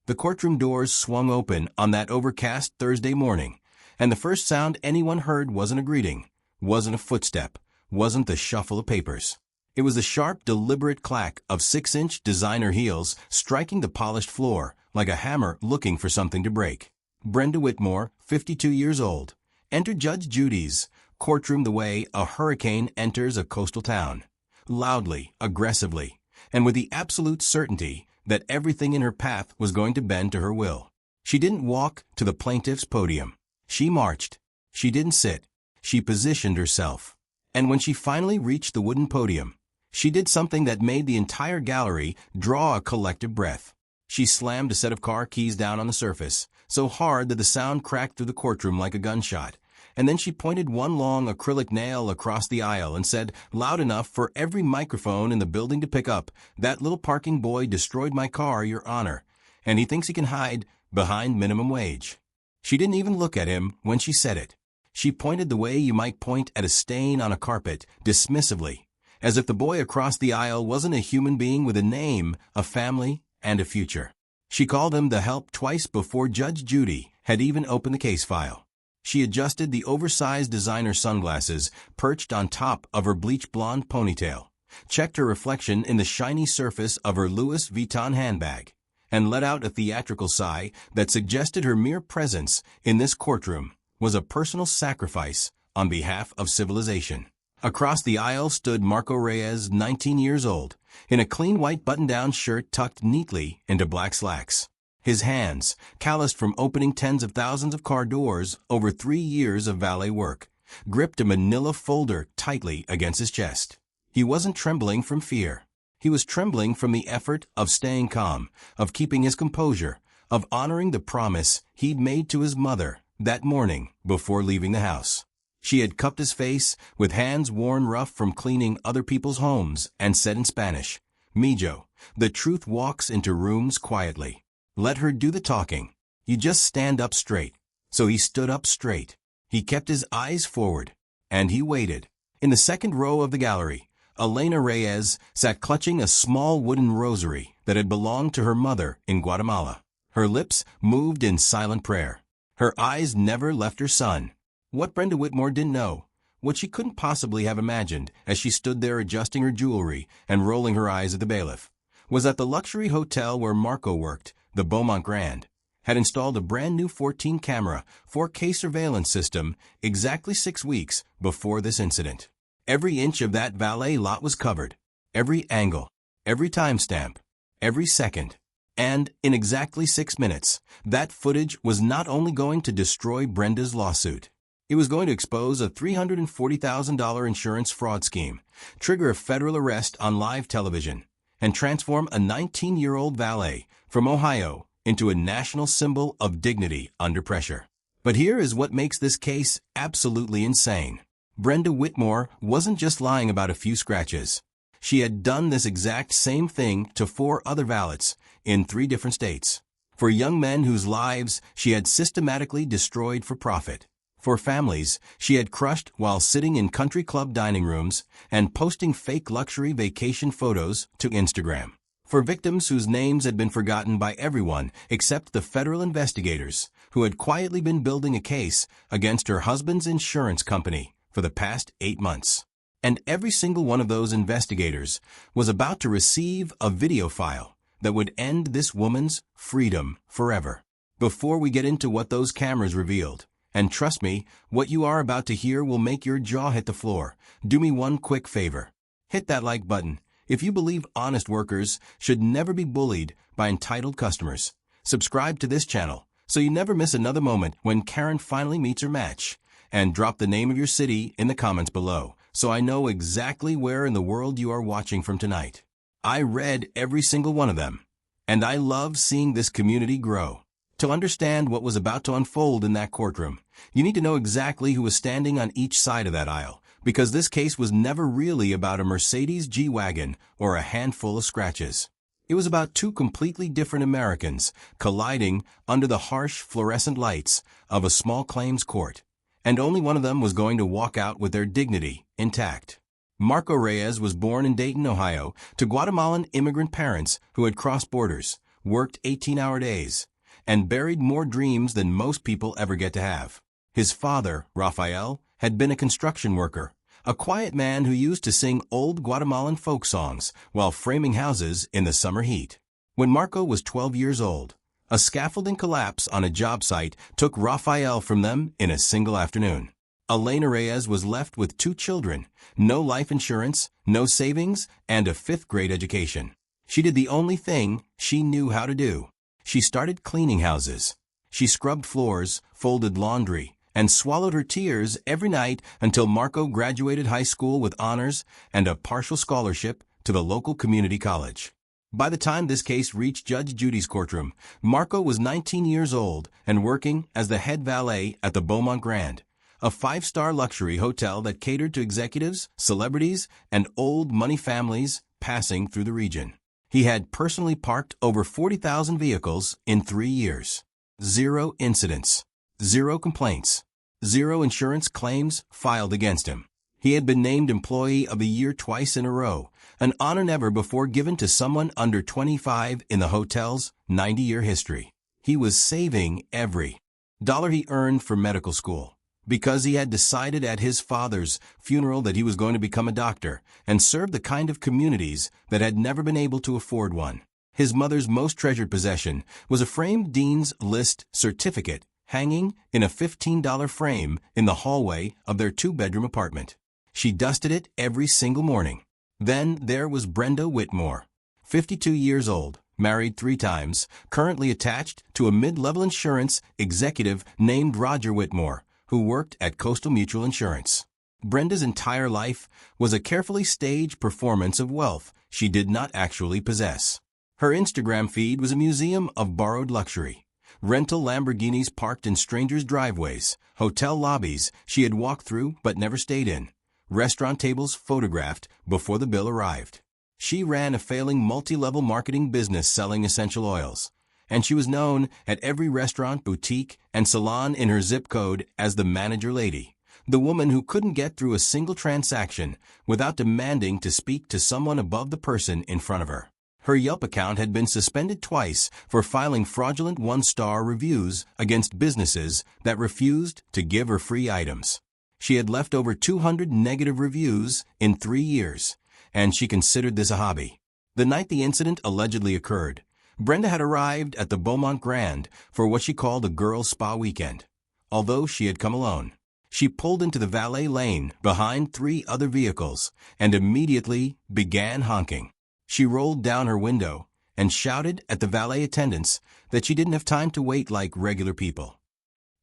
The courtroom doors swung open on that overcast Thursday morning, and the first sound anyone heard wasn't a greeting, wasn't a footstep, wasn't the shuffle of papers. It was the sharp, deliberate clack of 6-inch designer heels striking the polished floor like a hammer looking for something to break. Brenda Whitmore, 52 years old, entered Judge Judy's courtroom the way a hurricane enters a coastal town, loudly, aggressively, and with the absolute certainty that everything in her path was going to bend to her will. She didn't walk to the plaintiff's podium. She marched. She didn't sit. She positioned herself. And when she finally reached the wooden podium, she did something that made the entire gallery draw a collective breath. She slammed a set of car keys down on the surface, so hard that the sound cracked through the courtroom like a gunshot. And then she pointed one long acrylic nail across the aisle and said, loud enough for every microphone in the building to pick up, "That little parking boy destroyed my car, Your Honor, and he thinks he can hide behind minimum wage." She didn't even look at him when she said it. She pointed the way you might point at a stain on a carpet, dismissively, as if the boy across the aisle wasn't a human being with a name, a family, and a future. She called him the help twice before Judge Judy had even opened the case file. She adjusted the oversized designer sunglasses perched on top of her bleach blonde ponytail, checked her reflection in the shiny surface of her Louis Vuitton handbag, and let out a theatrical sigh that suggested her mere presence in this courtroom was a personal sacrifice on behalf of civilization. Across the aisle stood Marco Reyes, 19 years old, in a clean white button-down shirt tucked neatly into black slacks. His hands, calloused from opening tens of thousands of car doors over 3 years of valet work, gripped a manila folder tightly against his chest. He wasn't trembling from fear. He was trembling from the effort of staying calm, of keeping his composure, of honoring the promise he'd made to his mother that morning before leaving the house. She had cupped his face with hands worn rough from cleaning other people's homes and said in Spanish, "Mijo, the truth walks into rooms quietly. Let her do the talking. You just stand up straight." So he stood up straight. He kept his eyes forward, and he waited. In the second row of the gallery, Elena Reyes sat clutching a small wooden rosary that had belonged to her mother in Guatemala. Her lips moved in silent prayer. Her eyes never left her son. What Brenda Whitmore didn't know, what she couldn't possibly have imagined as she stood there adjusting her jewelry and rolling her eyes at the bailiff, was that the luxury hotel where Marco worked, the Beaumont Grand, had installed a brand new 14-camera 4K surveillance system exactly 6 weeks before this incident. Every inch of that valet lot was covered, every angle, every timestamp, every second. And in exactly 6 minutes, that footage was not only going to destroy Brenda's lawsuit, it was going to expose a $340,000 insurance fraud scheme, trigger a federal arrest on live television, and transform a 19-year-old valet from Ohio into a national symbol of dignity under pressure. But here is what makes this case absolutely insane. Brenda Whitmore wasn't just lying about a few scratches. She had done this exact same thing to 4 other valets in 3 different states. For young men whose lives she had systematically destroyed for profit. For families she had crushed while sitting in country club dining rooms and posting fake luxury vacation photos to Instagram. For victims whose names had been forgotten by everyone except the federal investigators who had quietly been building a case against her husband's insurance company for the past 8 months. And every single one of those investigators was about to receive a video file that would end this woman's freedom forever. Before we get into what those cameras revealed, and trust me, what you are about to hear will make your jaw hit the floor, do me one quick favor. Hit that like button if you believe honest workers should never be bullied by entitled customers. Subscribe to this channel so you never miss another moment when Karen finally meets her match. And drop the name of your city in the comments below so I know exactly where in the world you are watching from tonight. I read every single one of them, and I love seeing this community grow. To understand what was about to unfold in that courtroom, you need to know exactly who was standing on each side of that aisle, because this case was never really about a Mercedes G-Wagon or a handful of scratches. It was about 2 completely different Americans colliding under the harsh fluorescent lights of a small claims court, and only one of them was going to walk out with their dignity intact. Marco Reyes was born in Dayton, Ohio, to Guatemalan immigrant parents who had crossed borders, worked 18-hour days, and buried more dreams than most people ever get to have. His father, Rafael, had been a construction worker, a quiet man who used to sing old Guatemalan folk songs while framing houses in the summer heat. When Marco was 12 years old, a scaffolding collapse on a job site took Rafael from them in a single afternoon. Elena Reyes was left with 2 children, no life insurance, no savings, and a 5th-grade education. She did the only thing she knew how to do. She started cleaning houses. She scrubbed floors, folded laundry, and swallowed her tears every night until Marco graduated high school with honors and a partial scholarship to the local community college. By the time this case reached Judge Judy's courtroom, Marco was 19 years old and working as the head valet at the Beaumont Grand, a 5-star luxury hotel that catered to executives, celebrities, and old money families passing through the region. He had personally parked over 40,000 vehicles in 3 years. 0 incidents, 0 complaints, 0 insurance claims filed against him. He had been named Employee of the Year twice in a row, an honor never before given to someone under 25 in the hotel's 90-year history. He was saving every dollar he earned for medical school, because he had decided at his father's funeral that he was going to become a doctor and serve the kind of communities that had never been able to afford one. His mother's most treasured possession was a framed Dean's List certificate hanging in a $15 frame in the hallway of their 2-bedroom apartment. She dusted it every single morning. Then there was Brenda Whitmore, 52 years old, married 3 times, currently attached to a mid-level insurance executive named Roger Whitmore, who worked at Coastal Mutual Insurance. Brenda's entire life was a carefully staged performance of wealth she did not actually possess. Her Instagram feed was a museum of borrowed luxury. Rental Lamborghinis parked in strangers' driveways, hotel lobbies she had walked through but never stayed in, restaurant tables photographed before the bill arrived. She ran a failing multi-level marketing business selling essential oils, and she was known at every restaurant, boutique, and salon in her zip code as the manager lady, the woman who couldn't get through a single transaction without demanding to speak to someone above the person in front of her. Her Yelp account had been suspended twice for filing fraudulent 1-star reviews against businesses that refused to give her free items. She had left over 200 negative reviews in 3 years, and she considered this a hobby. The night the incident allegedly occurred, Brenda had arrived at the Beaumont Grand for what she called a girls' spa weekend. Although she had come alone, she pulled into the valet lane behind 3 other vehicles and immediately began honking. She rolled down her window and shouted at the valet attendants that she didn't have time to wait like regular people.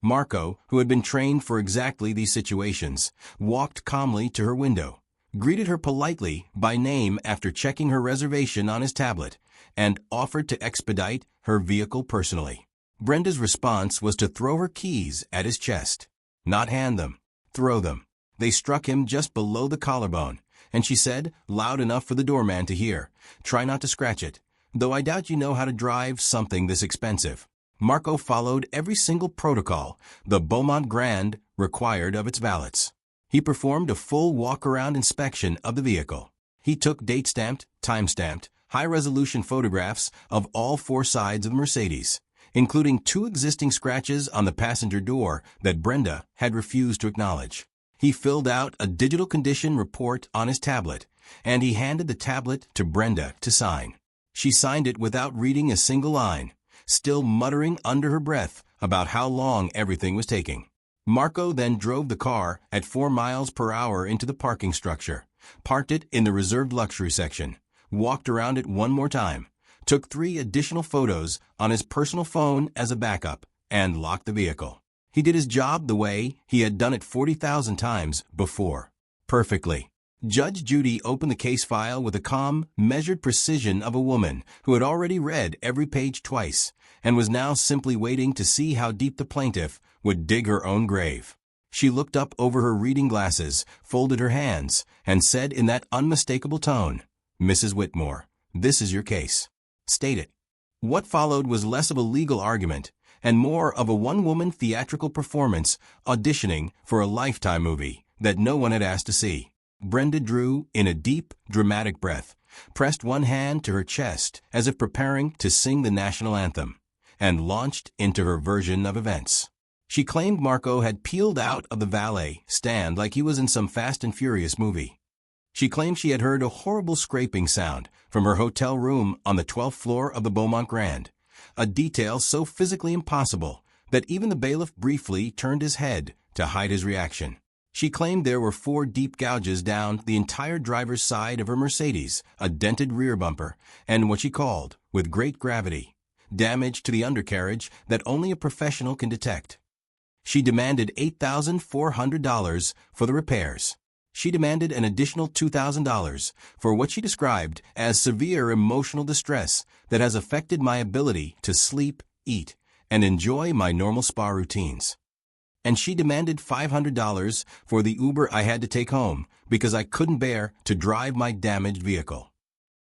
Marco, who had been trained for exactly these situations, walked calmly to her window, greeted her politely by name after checking her reservation on his tablet, and offered to expedite her vehicle personally. Brenda's response was to throw her keys at his chest. Not hand them, throw them. They struck him just below the collarbone, and she said, loud enough for the doorman to hear, "Try not to scratch it, though I doubt you know how to drive something this expensive." Marco followed every single protocol the Beaumont Grand required of its valets. He performed a full walk-around inspection of the vehicle. He took date-stamped, time-stamped, high-resolution photographs of all 4 sides of the Mercedes, including 2 existing scratches on the passenger door that Brenda had refused to acknowledge. He filled out a digital condition report on his tablet, and he handed the tablet to Brenda to sign. She signed it without reading a single line, still muttering under her breath about how long everything was taking. Marco then drove the car at 4 miles per hour into the parking structure, parked it in the reserved luxury section, walked around it one more time, took 3 additional photos on his personal phone as a backup, and locked the vehicle. He did his job the way he had done it 40,000 times before. Perfectly. Judge Judy opened the case file with the calm, measured precision of a woman who had already read every page twice and was now simply waiting to see how deep the plaintiff would dig her own grave. She looked up over her reading glasses, folded her hands, and said in that unmistakable tone, "Mrs. Whitmore, this is your case. State it." What followed was less of a legal argument and more of a one-woman theatrical performance auditioning for a Lifetime movie that no one had asked to see. Brenda drew in a deep, dramatic breath, pressed one hand to her chest as if preparing to sing the national anthem, and launched into her version of events. She claimed Marco had peeled out of the valet stand like he was in some Fast and Furious movie. She claimed she had heard a horrible scraping sound from her hotel room on the 12th floor of the Beaumont Grand, a detail so physically impossible that even the bailiff briefly turned his head to hide his reaction. She claimed there were 4 deep gouges down the entire driver's side of her Mercedes, a dented rear bumper, and what she called, with great gravity, damage to the undercarriage that only a professional can detect. She demanded $8,400 for the repairs. She demanded an additional $2,000 for what she described as severe emotional distress that has affected my ability to sleep, eat, and enjoy my normal spa routines. And she demanded $500 for the Uber I had to take home because I couldn't bear to drive my damaged vehicle.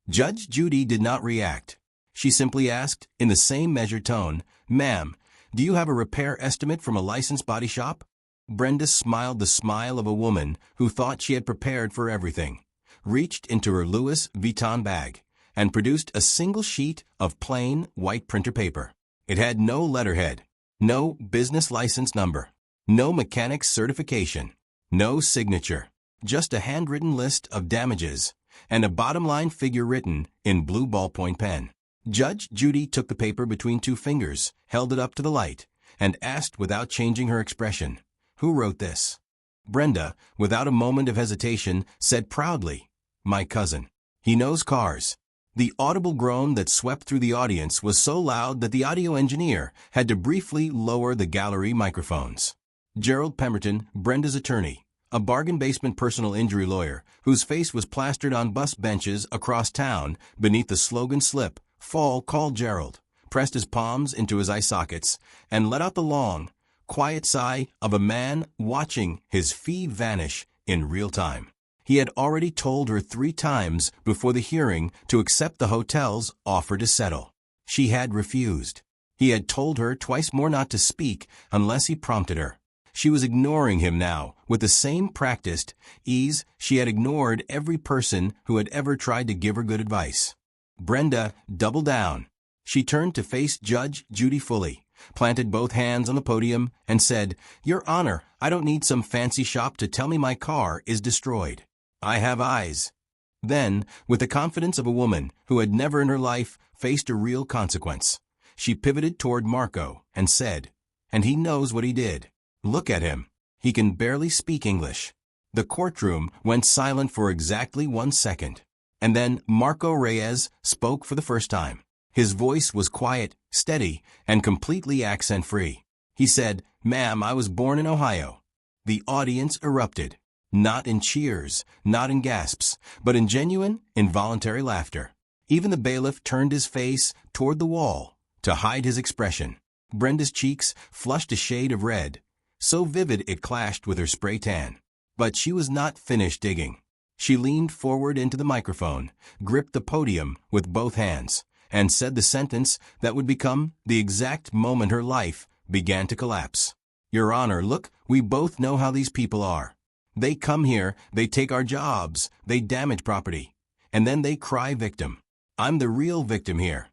Judge Judy did not react. She simply asked, in the same measured tone, "Ma'am, do you have a repair estimate from a licensed body shop?" Brenda smiled the smile of a woman who thought she had prepared for everything, reached into her Louis Vuitton bag, and produced a single sheet of plain white printer paper. It had no letterhead, no business license number, no mechanic's certification, no signature, just a handwritten list of damages and a bottom-line figure written in blue ballpoint pen. Judge Judy took the paper between 2 fingers, held it up to the light, and asked without changing her expression, "Who wrote this?" Brenda, without a moment of hesitation, said proudly, "My cousin. He knows cars." The audible groan that swept through the audience was so loud that the audio engineer had to briefly lower the gallery microphones. Gerald Pemberton, Brenda's attorney, a bargain basement personal injury lawyer whose face was plastered on bus benches across town beneath the slogan slip, "Fall, call Gerald," pressed his palms into his eye sockets, and let out the long, quiet sigh of a man watching his fee vanish in real time. He had already told her 3 times before the hearing to accept the hotel's offer to settle. She had refused. He had told her twice more not to speak unless he prompted her. She was ignoring him now with the same practiced ease she had ignored every person who had ever tried to give her good advice. Brenda doubled down. She turned to face Judge Judy fully, planted both hands on the podium, and said, "Your Honor, I don't need some fancy shop to tell me my car is destroyed. I have eyes." Then, with the confidence of a woman who had never in her life faced a real consequence, she pivoted toward Marco and said, "And he knows what he did. Look at him. He can barely speak English." The courtroom went silent for exactly 1 second. And then Marco Reyes spoke for the first time. His voice was quiet, steady, and completely accent-free. He said, "Ma'am, I was born in Ohio." The audience erupted. Not in cheers, not in gasps, but in genuine, involuntary laughter. Even the bailiff turned his face toward the wall to hide his expression. Brenda's cheeks flushed a shade of red, so vivid it clashed with her spray tan. But she was not finished digging. She leaned forward into the microphone, gripped the podium with both hands, and said the sentence that would become the exact moment her life began to collapse. "Your Honor, look, we both know how these people are. They come here, they take our jobs, they damage property, and then they cry victim. I'm the real victim here."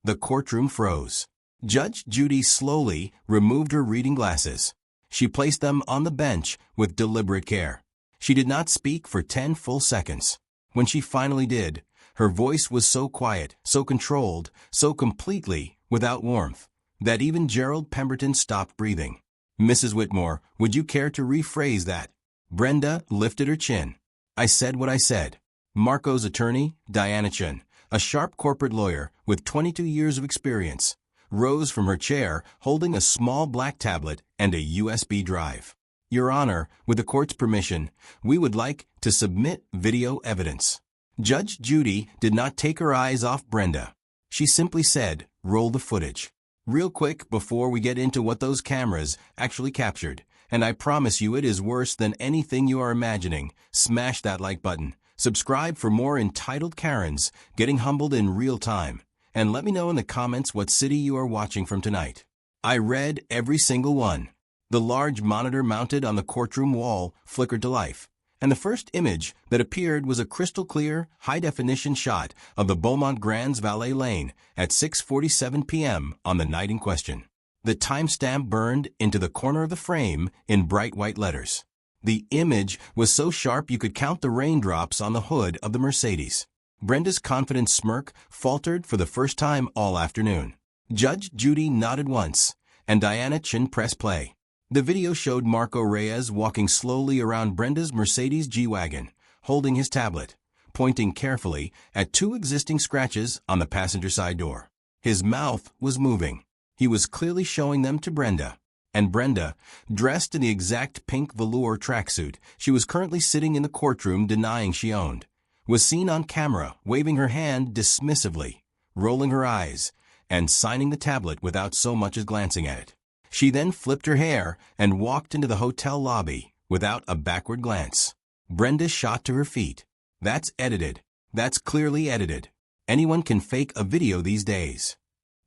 The courtroom froze. Judge Judy slowly removed her reading glasses. She placed them on the bench with deliberate care. She did not speak for 10 full seconds. When she finally did, her voice was so quiet, so controlled, so completely without warmth, that even Gerald Pemberton stopped breathing. "Mrs. Whitmore, would you care to rephrase that?" Brenda lifted her chin. "I said what I said." Marco's attorney, Diana Chun, a sharp corporate lawyer with 22 years of experience, rose from her chair holding a small black tablet and a USB drive. "Your Honor, with the court's permission, we would like to submit video evidence." Judge Judy did not take her eyes off Brenda. She simply said, "Roll the footage. Real quick before we get into what those cameras actually captured. And I promise you it is worse than anything you are imagining. Smash that like button. Subscribe for more entitled Karens getting humbled in real time. And let me know in the comments what city you are watching from tonight." I read every single one. The large monitor mounted on the courtroom wall flickered to life, and the first image that appeared was a crystal-clear, high-definition shot of the Beaumont Grand's Valet Lane at 6:47 p.m. on the night in question. The timestamp burned into the corner of the frame in bright white letters. The image was so sharp you could count the raindrops on the hood of the Mercedes. Brenda's confident smirk faltered for the first time all afternoon. Judge Judy nodded once, and Diana Chin pressed play. The video showed Marco Reyes walking slowly around Brenda's Mercedes G-Wagon, holding his tablet, pointing carefully at two existing scratches on the passenger side door. His mouth was moving. He was clearly showing them to Brenda. And Brenda, dressed in the exact pink velour tracksuit she was currently sitting in the courtroom denying she owned, was seen on camera waving her hand dismissively, rolling her eyes, and signing the tablet without so much as glancing at it. She then flipped her hair and walked into the hotel lobby without a backward glance. Brenda shot to her feet. That's edited. That's clearly edited. Anyone can fake a video these days.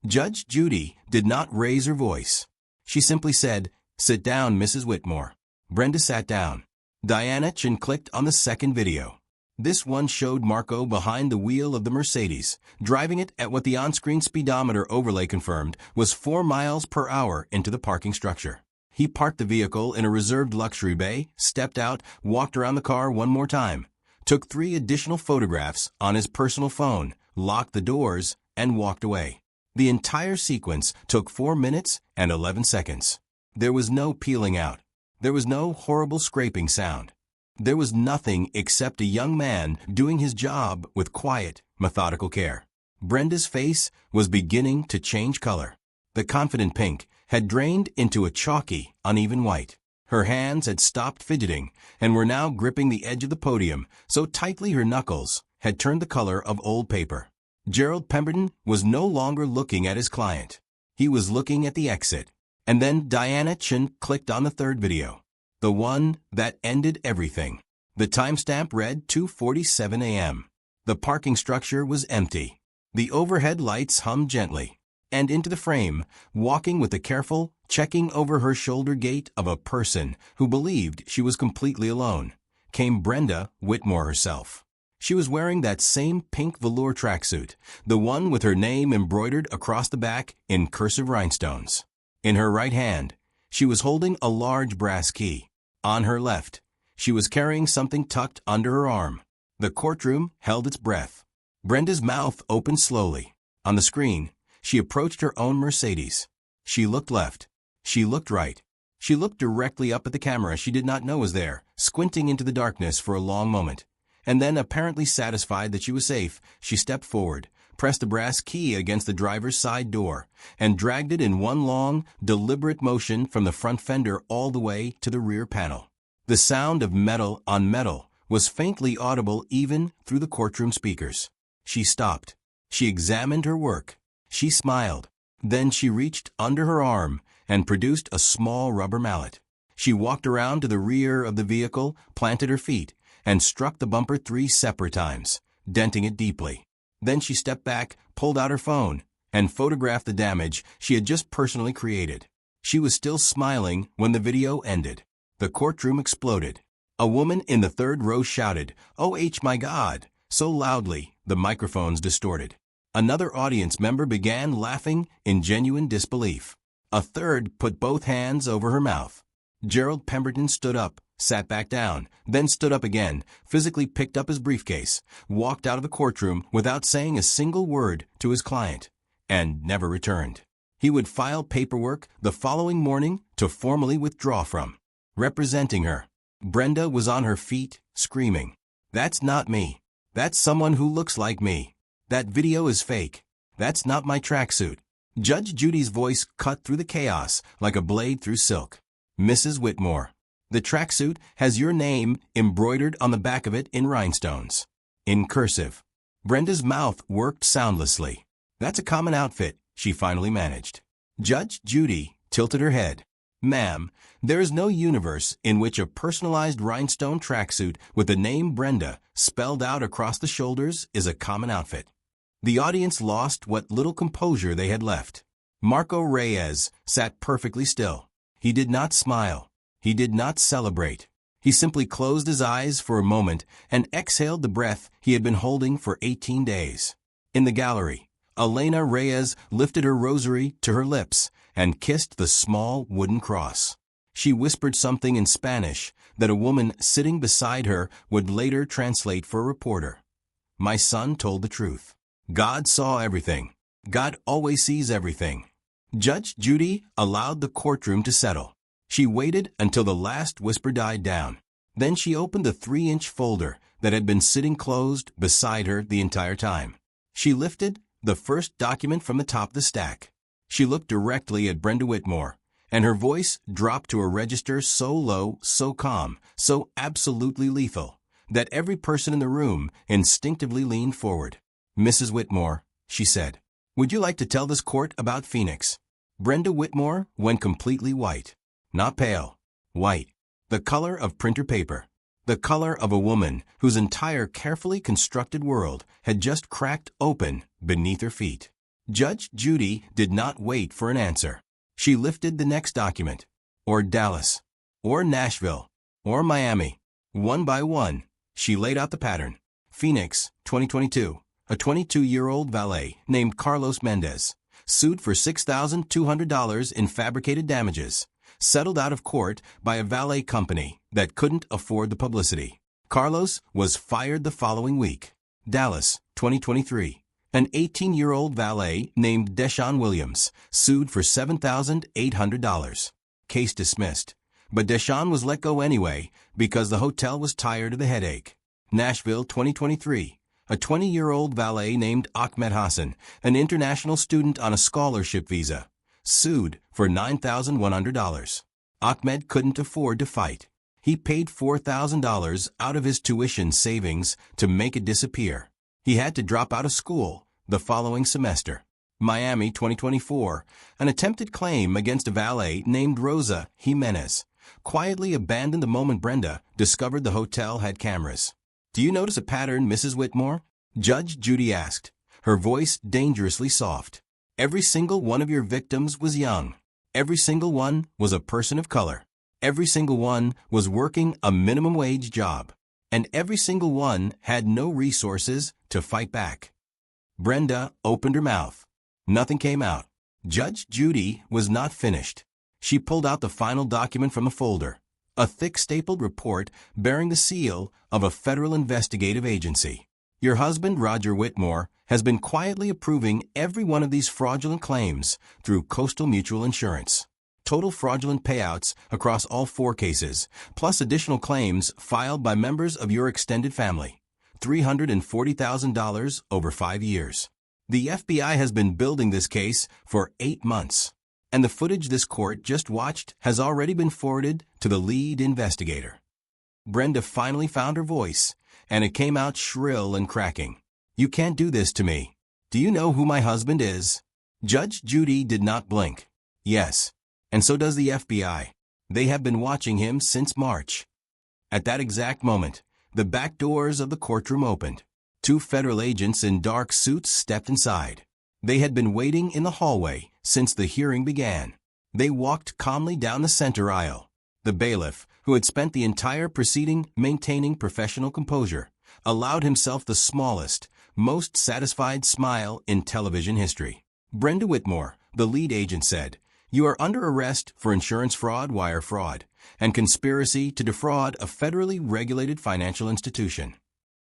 Judge Judy did not raise her voice. She simply said, "Sit down, Mrs. Whitmore." Brenda sat down. Diana Chin clicked on the second video. This one showed Marco behind the wheel of the Mercedes, driving it at what the on-screen speedometer overlay confirmed was 4 miles per hour into the parking structure. He parked the vehicle in a reserved luxury bay, stepped out, walked around the car one more time, took 3 additional photographs on his personal phone, locked the doors, and walked away. The entire sequence took 4 minutes and 11 seconds. There was no peeling out. There was no horrible scraping sound. There was nothing except a young man doing his job with quiet, methodical care. Brenda's face was beginning to change color. The confident pink had drained into a chalky, uneven white. Her hands had stopped fidgeting and were now gripping the edge of the podium so tightly her knuckles had turned the color of old paper. Gerald Pemberton was no longer looking at his client. He was looking at the exit. And then Diana Chin clicked on the third video, the one that ended everything. The timestamp read 2:47 a.m. The parking structure was empty. The overhead lights hummed gently. And into the frame, walking with the careful, checking over her shoulder gait of a person who believed she was completely alone, came Brenda Whitmore herself. She was wearing that same pink velour tracksuit, the one with her name embroidered across the back in cursive rhinestones. In her right hand, she was holding a large brass key. On her left, she was carrying something tucked under her arm. The courtroom held its breath. Brenda's mouth opened slowly. On the screen, she approached her own Mercedes. She looked left. She looked right. She looked directly up at the camera she did not know was there, squinting into the darkness for a long moment. And then, apparently satisfied that she was safe, she stepped forward, pressed the brass key against the driver's side door, and dragged it in one long, deliberate motion from the front fender all the way to the rear panel. The sound of metal on metal was faintly audible even through the courtroom speakers. She stopped. She examined her work. She smiled. Then she reached under her arm and produced a small rubber mallet. She walked around to the rear of the vehicle, planted her feet, and struck the bumper 3 separate times, denting it deeply. Then she stepped back, pulled out her phone, and photographed the damage she had just personally created. She was still smiling when the video ended. The courtroom exploded. A woman in the third row shouted, "Oh, my God," so loudly the microphones distorted. Another audience member began laughing in genuine disbelief. A third put both hands over her mouth. Gerald Pemberton stood up, sat back down, then stood up again, physically picked up his briefcase, walked out of the courtroom without saying a single word to his client, and never returned. He would file paperwork the following morning to formally withdraw from. Representing her, Brenda was on her feet, screaming, "That's not me. That's someone who looks like me. That video is fake. That's not my tracksuit." Judge Judy's voice cut through the chaos like a blade through silk. "Mrs. Whitmore, the tracksuit has your name embroidered on the back of it in rhinestones. In cursive." Brenda's mouth worked soundlessly. "That's a common outfit," she finally managed. Judge Judy tilted her head. "Ma'am, there is no universe in which a personalized rhinestone tracksuit with the name Brenda spelled out across the shoulders is a common outfit." The audience lost what little composure they had left. Marco Reyes sat perfectly still. He did not smile. He did not celebrate. He simply closed his eyes for a moment and exhaled the breath he had been holding for 18 days. In the gallery, Elena Reyes lifted her rosary to her lips and kissed the small wooden cross. She whispered something in Spanish that a woman sitting beside her would later translate for a reporter. My son told the truth. God saw everything. God always sees everything. Judge Judy allowed the courtroom to settle. She waited until the last whisper died down. Then she opened the 3-inch folder that had been sitting closed beside her the entire time. She lifted the first document from the top of the stack. She looked directly at Brenda Whitmore, and her voice dropped to a register so low, so calm, so absolutely lethal, that every person in the room instinctively leaned forward. Mrs. Whitmore, she said, would you like to tell this court about Phoenix? Brenda Whitmore went completely white. Not pale. White. The color of printer paper. The color of a woman whose entire carefully constructed world had just cracked open beneath her feet. Judge Judy did not wait for an answer. She lifted the next document. Or Dallas. Or Nashville. Or Miami. One by one, she laid out the pattern. Phoenix, 2022. A 22-year-old valet named Carlos Mendez, sued for $6,200 in fabricated damages, settled out of court by a valet company that couldn't afford the publicity. Carlos was fired the following week. Dallas, 2023. An 18-year-old valet named Deshaun Williams, sued for $7,800. Case dismissed. But Deshaun was let go anyway because the hotel was tired of the headache. Nashville, 2023. A 20-year-old valet named Ahmed Hassan, an international student on a scholarship visa, sued for $9,100. Ahmed couldn't afford to fight. He paid $4,000 out of his tuition savings to make it disappear. He had to drop out of school the following semester. Miami, 2024. An attempted claim against a valet named Rosa Jimenez quietly abandoned the moment Brenda discovered the hotel had cameras. Do you notice a pattern, Mrs. Whitmore? Judge Judy asked, her voice dangerously soft. Every single one of your victims was young. Every single one was a person of color. Every single one was working a minimum wage job. And every single one had no resources to fight back. Brenda opened her mouth. Nothing came out. Judge Judy was not finished. She pulled out the final document from the folder. A thick stapled report bearing the seal of a federal investigative agency. Your husband, Roger Whitmore, has been quietly approving every one of these fraudulent claims through Coastal Mutual Insurance. Total fraudulent payouts across all 4 cases, plus additional claims filed by members of your extended family. $340,000 over 5 years. The FBI has been building this case for 8 months. And the footage this court just watched has already been forwarded to the lead investigator. Brenda finally found her voice, and it came out shrill and cracking. You can't do this to me. Do you know who my husband is? Judge Judy did not blink. Yes, and so does the FBI. They have been watching him since March. At that exact moment, the back doors of the courtroom opened. 2 federal agents in dark suits stepped inside. They had been waiting in the hallway since the hearing began. They walked calmly down the center aisle. The bailiff, who had spent the entire proceeding maintaining professional composure, allowed himself the smallest, most satisfied smile in television history. Brenda Whitmore, the lead agent, said, "You are under arrest for insurance fraud, wire fraud, and conspiracy to defraud a federally regulated financial institution."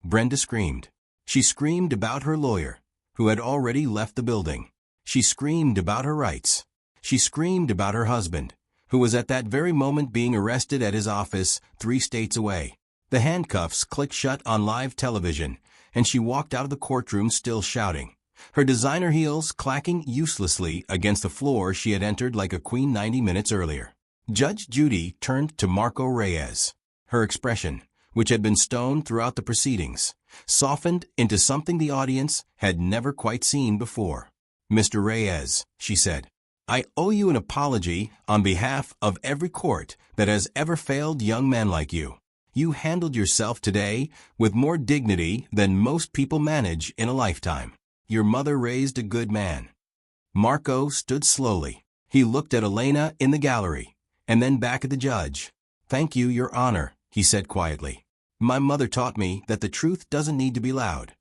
Brenda screamed. She screamed about her lawyer, who had already left the building. She screamed about her rights. She screamed about her husband, who was at that very moment being arrested at his office 3 states away. The handcuffs clicked shut on live television, and she walked out of the courtroom still shouting, her designer heels clacking uselessly against the floor she had entered like a queen 90 minutes earlier. Judge Judy turned to Marco Reyes. Her expression, which had been stone throughout the proceedings, softened into something the audience had never quite seen before. "Mr. Reyes," she said, "I owe you an apology on behalf of every court that has ever failed young men like you. You handled yourself today with more dignity than most people manage in a lifetime. Your mother raised a good man." Marco stood slowly. He looked at Elena in the gallery, and then back at the judge. "Thank you, Your Honor," he said quietly. "My mother taught me that the truth doesn't need to be loud."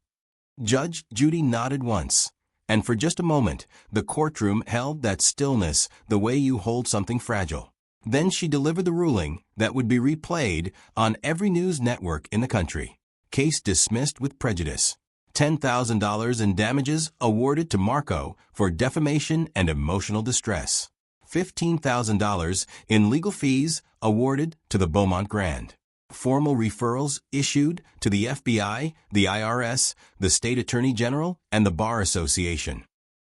Judge Judy nodded once, and for just a moment, the courtroom held that stillness the way you hold something fragile. Then she delivered the ruling that would be replayed on every news network in the country. Case dismissed with prejudice. $10,000 in damages awarded to Marco for defamation and emotional distress. $15,000 in legal fees awarded to the Beaumont Grand. Formal referrals issued to the FBI, the IRS, the State Attorney General, and the Bar Association.